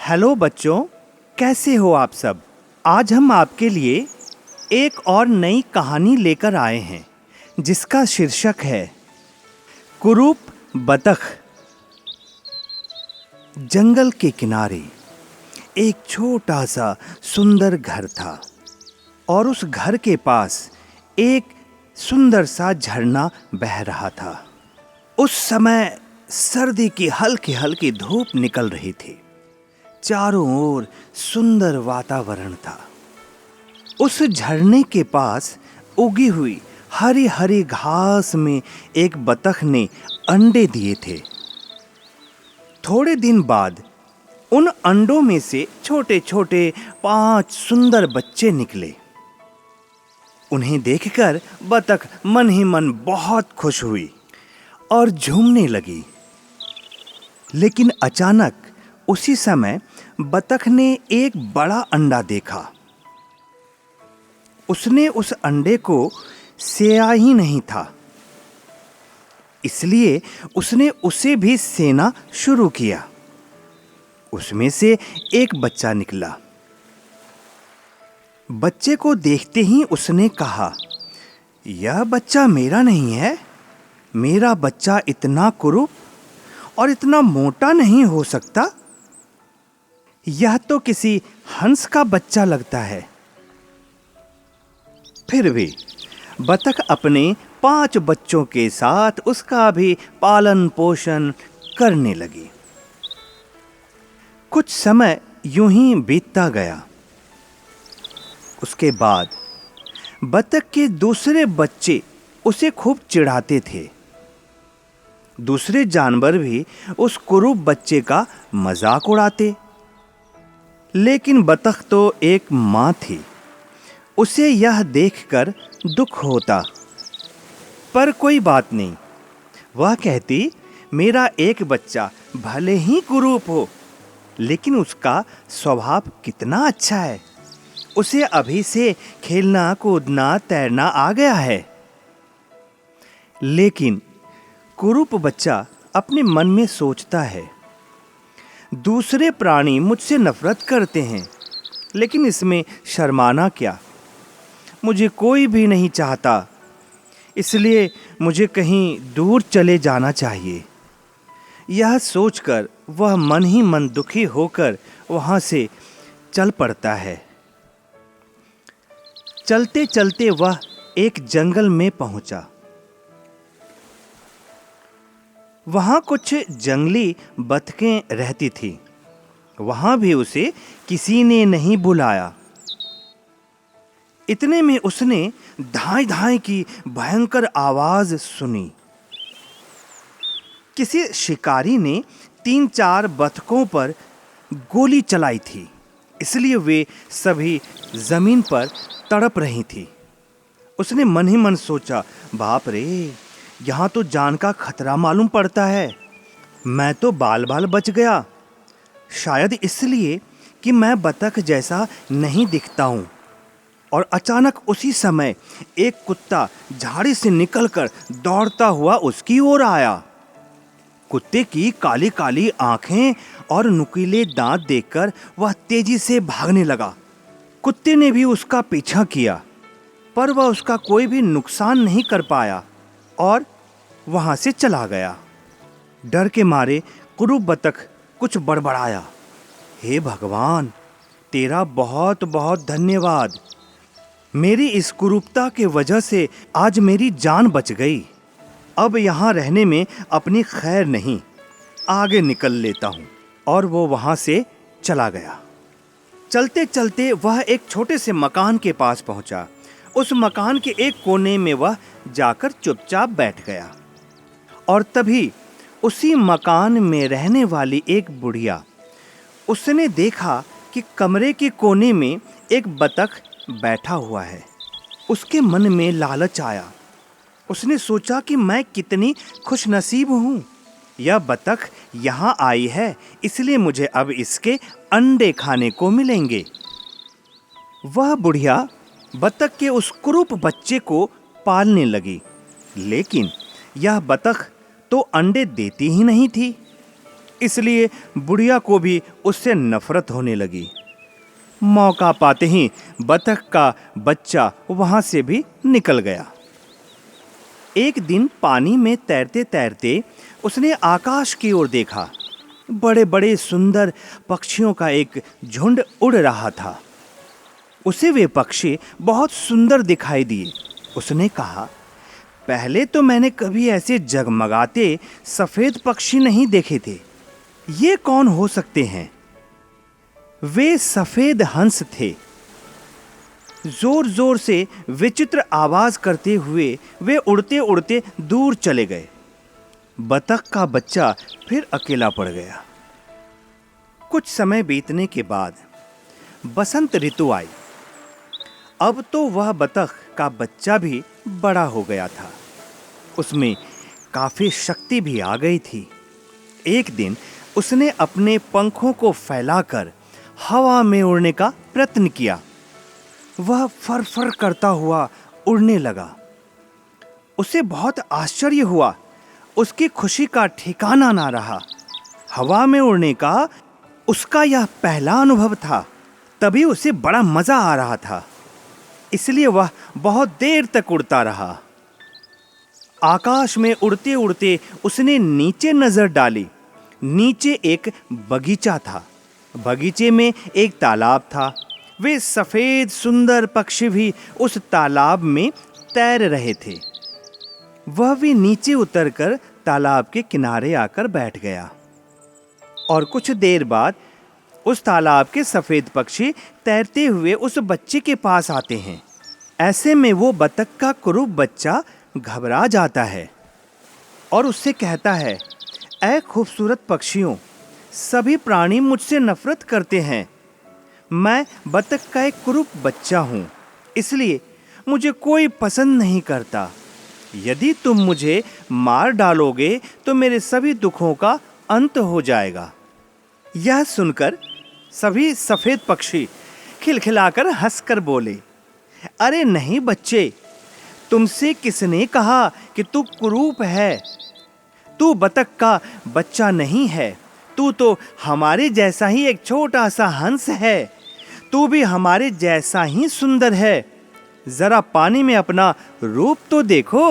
Hello बच्चों, कैसे हो आप सब। आज हम आपके लिए एक और नई कहानी लेकर आए हैं जिसका शीर्षक है कुरूप बतख। जंगल के किनारे एक छोटा सा सुंदर घर था और उस घर के पास एक सुंदर सा झरना बह रहा था। उस समय सर्दी की हल्की हल्की धूप निकल रही थी। चारों ओर सुंदर वातावरण था। उस झरने के पास उगी हुई हरी हरी घास में एक बतख ने अंडे दिए थे। थोड़े दिन बाद उन अंडों में से छोटे छोटे 5 सुंदर बच्चे निकले। उन्हें देखकर बतख मन ही मन बहुत खुश हुई और झूमने लगी। लेकिन अचानक उसी समय बतख ने एक बड़ा अंडा देखा। उसने उस अंडे को सेया ही नहीं था, इसलिए उसने उसे भी सेना शुरू किया। उसमें से एक बच्चा निकला। बच्चे को देखते ही उसने कहा, यह बच्चा मेरा नहीं है। मेरा बच्चा इतना कुरूप और इतना मोटा नहीं हो सकता। यह तो किसी हंस का बच्चा लगता है। फिर भी बतख अपने 5 बच्चों के साथ उसका भी पालन पोषण करने लगी। कुछ समय यूं ही बीतता गया। उसके बाद बतख के दूसरे बच्चे उसे खूब चिढ़ाते थे। दूसरे जानवर भी उस कुरूप बच्चे का मजाक उड़ाते। लेकिन बतख तो एक माँ थी। उसे यह देखकर दुख होता, पर कोई बात नहीं। वह कहती, मेरा एक बच्चा भले ही कुरूप हो, लेकिन उसका स्वभाव कितना अच्छा है। उसे अभी से खेलना कूदना तैरना आ गया है। लेकिन कुरूप बच्चा अपने मन में सोचता है, दूसरे प्राणी मुझसे नफरत करते हैं, लेकिन इसमें शर्माना क्या। मुझे कोई भी नहीं चाहता, इसलिए मुझे कहीं दूर चले जाना चाहिए। यह सोचकर वह मन ही मन दुखी होकर वहां से चल पड़ता है। चलते चलते वह एक जंगल में पहुंचा। वहां कुछ जंगली बतखें रहती थी। वहां भी उसे किसी ने नहीं बुलाया। इतने में उसने धाई धाई की भयंकर आवाज सुनी। किसी शिकारी ने 3-4 बतखों पर गोली चलाई थी, इसलिए वे सभी जमीन पर तड़प रही थी। उसने मन ही मन सोचा, बाप रे, यहाँ तो जान का खतरा मालूम पड़ता है। मैं तो बाल बाल बच गया, शायद इसलिए कि मैं बतख जैसा नहीं दिखता हूँ। और अचानक उसी समय एक कुत्ता झाड़ी से निकलकर दौड़ता हुआ उसकी ओर आया। कुत्ते की काली काली आंखें और नुकीले दांत देखकर वह तेजी से भागने लगा। कुत्ते ने भी उसका पीछा किया, पर वह उसका कोई भी नुकसान नहीं कर पाया और वहां से चला गया। डर के मारे कुरूप बतख कुछ बड़बड़ाया, हे भगवान, तेरा बहुत बहुत धन्यवाद। मेरी इस कुरूपता के वजह से आज मेरी जान बच गई। अब यहाँ रहने में अपनी खैर नहीं, आगे निकल लेता हूँ। और वो वहाँ से चला गया। चलते चलते वह एक छोटे से मकान के पास पहुँचा। उस मकान के एक कोने में वह जाकर चुपचाप बैठ गया। और तभी उसी मकान में रहने वाली एक बुढ़िया, उसने देखा कि कमरे के कोने में एक बतख बैठा हुआ है। उसके मन में लालच आया। उसने सोचा कि मैं कितनी खुशनसीब हूँ। यह बतख यहाँ आई है, इसलिए मुझे अब इसके अंडे खाने को मिलेंगे। वह बुढ़िया बतख के उस कुरूप बच्चे को पालने लगी। लेकिन यह बतख तो अंडे देती ही नहीं थी, इसलिए बुढ़िया को भी उससे नफरत होने लगी। मौका पाते ही बतख का बच्चा वहां से भी निकल गया। एक दिन पानी में तैरते तैरते उसने आकाश की ओर देखा। बड़े बड़े सुंदर पक्षियों का एक झुंड उड़ रहा था। उसे वे पक्षी बहुत सुंदर दिखाई दिए। उसने कहा, पहले तो मैंने कभी ऐसे जगमगाते सफेद पक्षी नहीं देखे थे। ये कौन हो सकते हैं? वे सफेद हंस थे। जोर जोर से विचित्र आवाज करते हुए वे उड़ते उड़ते दूर चले गए। बतख का बच्चा फिर अकेला पड़ गया। कुछ समय बीतने के बाद बसंत ऋतु आई। अब तो वह बतख का बच्चा भी बड़ा हो गया था। उसमें काफी शक्ति भी आ गई थी। एक दिन उसने अपने पंखों को फैलाकर हवा में उड़ने का प्रयत्न किया। वह फर-फर करता हुआ उड़ने लगा। उसे बहुत आश्चर्य हुआ। उसकी खुशी का ठिकाना ना रहा। हवा में उड़ने का उसका यह पहला अनुभव था। तभी उसे बड़ा मजा आ रहा था। इसलिए वह बहुत देर तक उड़ता रहा। आकाश में उड़ते उड़ते उसने नीचे नजर डाली। नीचे एक बगीचा था। बगीचे में एक तालाब था। वे सफेद सुंदर पक्षी भी उस तालाब में तैर रहे थे। वह भी नीचे उतरकर तालाब के किनारे आकर बैठ गया। और कुछ देर बाद उस तालाब के सफेद पक्षी तैरते हुए उस बच्चे के पास आते हैं। ऐसे में वो बतख का कुरूप बच्चा घबरा जाता है और उससे कहता है, ऐ खूबसूरत पक्षियों, सभी प्राणी मुझसे नफरत करते हैं। मैं बतख का एक कुरूप बच्चा हूँ, इसलिए मुझे कोई पसंद नहीं करता। यदि तुम मुझे मार डालोगे तो मेरे सभी दुखों का अंत हो जाएगा। यह सुनकर सभी सफेद पक्षी खिलखिलाकर हंसकर बोले, अरे नहीं बच्चे, तुमसे किसने कहा कि तू कुरूप है? तू बतख का बच्चा नहीं है। तू तो हमारे जैसा ही एक छोटा सा हंस है। तू भी हमारे जैसा ही सुंदर है। जरा पानी में अपना रूप तो देखो।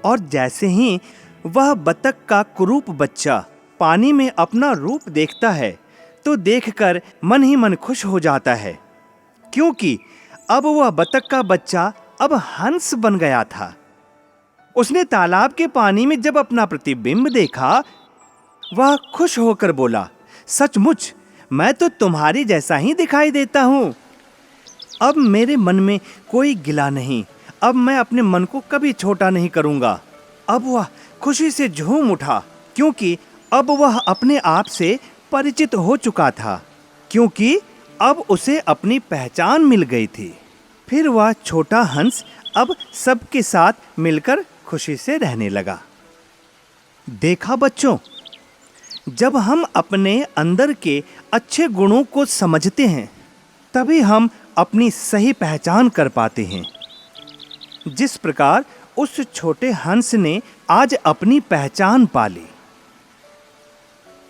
और जैसे ही वह बतख का कुरूप बच्चा पानी में अपना रूप देखता है तो देखकर मन ही मन खुश हो जाता है, क्योंकि अब वह बतख का बच्चा अब हंस बन गया था। उसने तालाब के पानी में जब अपना प्रतिबिंब देखा, वह खुश होकर बोला, सचमुच मैं तो तुम्हारी जैसा ही दिखाई देता हूँ। अब मेरे मन में कोई गिला नहीं। अब मैं अपने मन को कभी छोटा नहीं करूँगा। अब वह खुशी से झूम उठा, क्योंकि अब वह अपने आप से परिचित हो चुका था, क्योंकि अब उसे अपनी पहचान मिल गई थी। फिर वह छोटा हंस अब सबके साथ मिलकर खुशी से रहने लगा। देखा बच्चों, जब हम अपने अंदर के अच्छे गुणों को समझते हैं, तभी हम अपनी सही पहचान कर पाते हैं। जिस प्रकार उस छोटे हंस ने आज अपनी पहचान पा ली।